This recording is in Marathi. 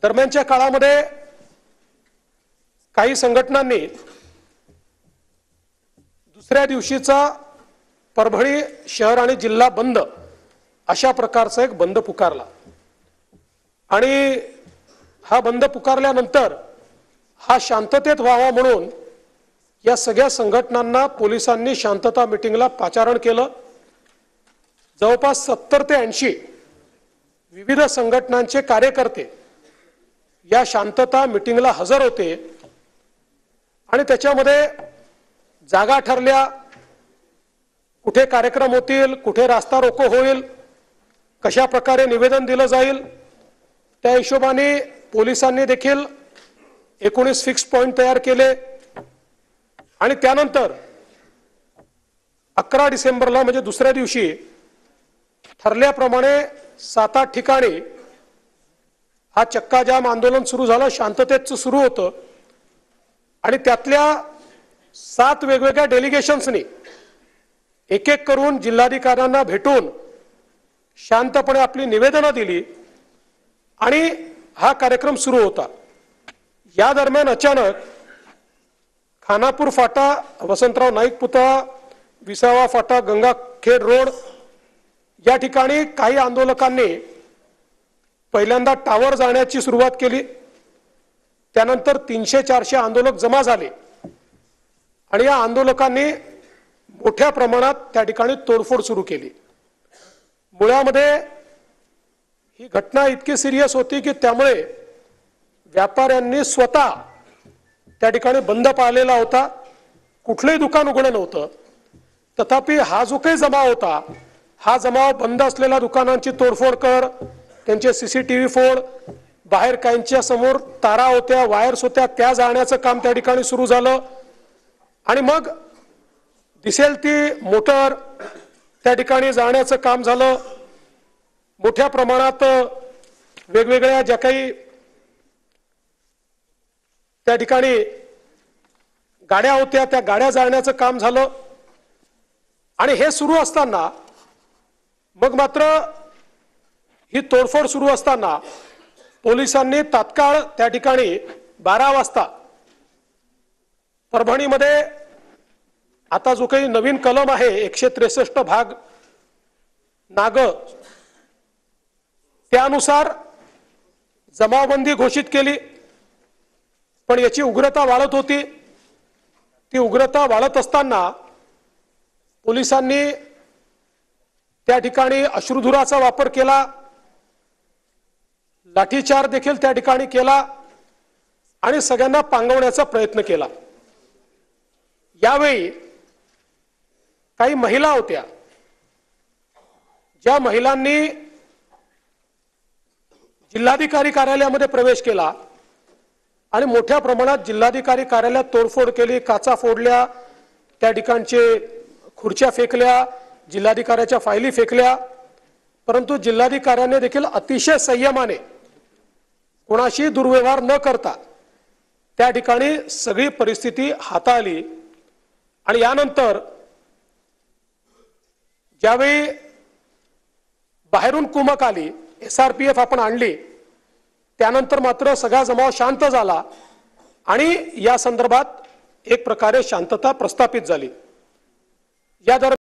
दरम्यानच्या काळामध्ये काही संघटनांनी दुसऱ्या दिवशीचा परभणी शहर आणि जिल्हा बंद अशा प्रकारचा एक बंद पुकारला आणि हा बंद पुकारल्यानंतर हा शांततेत व्हावा म्हणून या सगळ्या संघटनांना पोलिसांनी शांतता मीटिंगला पाचारण केलं। जवळपास 70 ते 80 विविध संघटनांचे कार्यकर्ते या शांतता मीटिंगला हजर होते आणि त्याच्यामध्ये जागा ठरल्या, कुठे कार्यक्रम होतील, कुठे रास्ता रोको होईल, कशा प्रकारे निवेदन दिलं जाईल, त्या हिशोबाने पोलिसांनी देखील 19 फिक्स पॉइंट तयार केले आणि त्यानंतर 11 डिसेंबरला म्हणजे दुसऱ्या दिवशी ठरल्याप्रमाणे 7-8 ठिकाणी हा चक्का जाम आंदोलन सुरू झालं। शांततेत सुरू होतं आणि त्यातल्या 7 वेगवेगळ्या डेलिगेशन्सनी एक एक करून जिल्हाधिकाऱ्यांना भेटून शांतपणे आपली निवेदनं दिली आणि हा कार्यक्रम सुरू होता। या दरम्यान अचानक खानापूर फाटा, वसंतराव नाईक पुतळा, विसावा फाटा, गंगाखेड रोड या ठिकाणी काही आंदोलकांनी पहिल्यांदा टावर जाण्याची सुरुवात केली। त्यानंतर 300-400 आंदोलक जमा झाले आणि या आंदोलकांनी मोठ्या प्रमाणात त्या ठिकाणी तोडफोड सुरू केली। मुळामध्ये ही घटना इतकी सिरियस होती की त्यामुळे व्यापाऱ्यांनी स्वतः त्या ठिकाणी बंद पाळलेला होता, कुठलेही दुकान उघडं नव्हतं। तथापि हा जो काही जमाव होता, हा जमाव बंद असलेल्या दुकानांची तोडफोड कर, त्यांचे सीसीटीव्ही फोड, बाहेर काहींच्या समोर तारा होत्या, वायर्स होत्या, त्या जाळण्याचं काम त्या ठिकाणी सुरू झालं आणि मग दिसेल ती मोटर त्या ठिकाणी जाळण्याचं काम झालं। मोठ्या प्रमाणात वेगवेगळ्या ज्या काही त्या ठिकाणी गाड्या होत्या त्या गाड्या जाळण्याचं काम झालं आणि हे सुरू असताना मग मात्र ही तोडफोड सुरू असताना पोलिसांनी तात्काळ त्या ठिकाणी 12 वाजता परभणीमध्ये आता जो काही नवीन कलम आहे 163 भाग नाग त्यानुसार जमावबंदी घोषित केली। पण याची उग्रता वाढत होती। ती उग्रता वाढत असताना पोलिसांनी त्या ठिकाणी अश्रुधुराचा वापर केला, लाठीचार्ज देखील त्या ठिकाणी केला आणि सगळ्यांना पांगवण्याचा प्रयत्न केला। यावेळी काही महिला होत्या, ज्या महिलांनी जिल्हाधिकारी कार्यालयामध्ये प्रवेश केला आणि मोठ्या प्रमाणात जिल्हाधिकारी कार्यालयात तोडफोड केली, काचा फोडल्या, त्या ठिकाणचे खुर्च्या फेकल्या, जिल्हाधिकाऱ्याच्या फायली फेकल्या। परंतु जिल्हाधिकाऱ्याने देखील अतिशय संयमाने कोणाशी दुर्व्यवहार न करता त्या ठिकाणी सगळी परिस्थिती हाताळली आणि यानंतर ज्यावेळी बाहेरून कुमक आली, SRPF आपण आणली, त्यानंतर मात्र सगळा जमाव शांत झाला आणि या संदर्भात एक प्रकारे शांतता प्रस्थापित झाली। या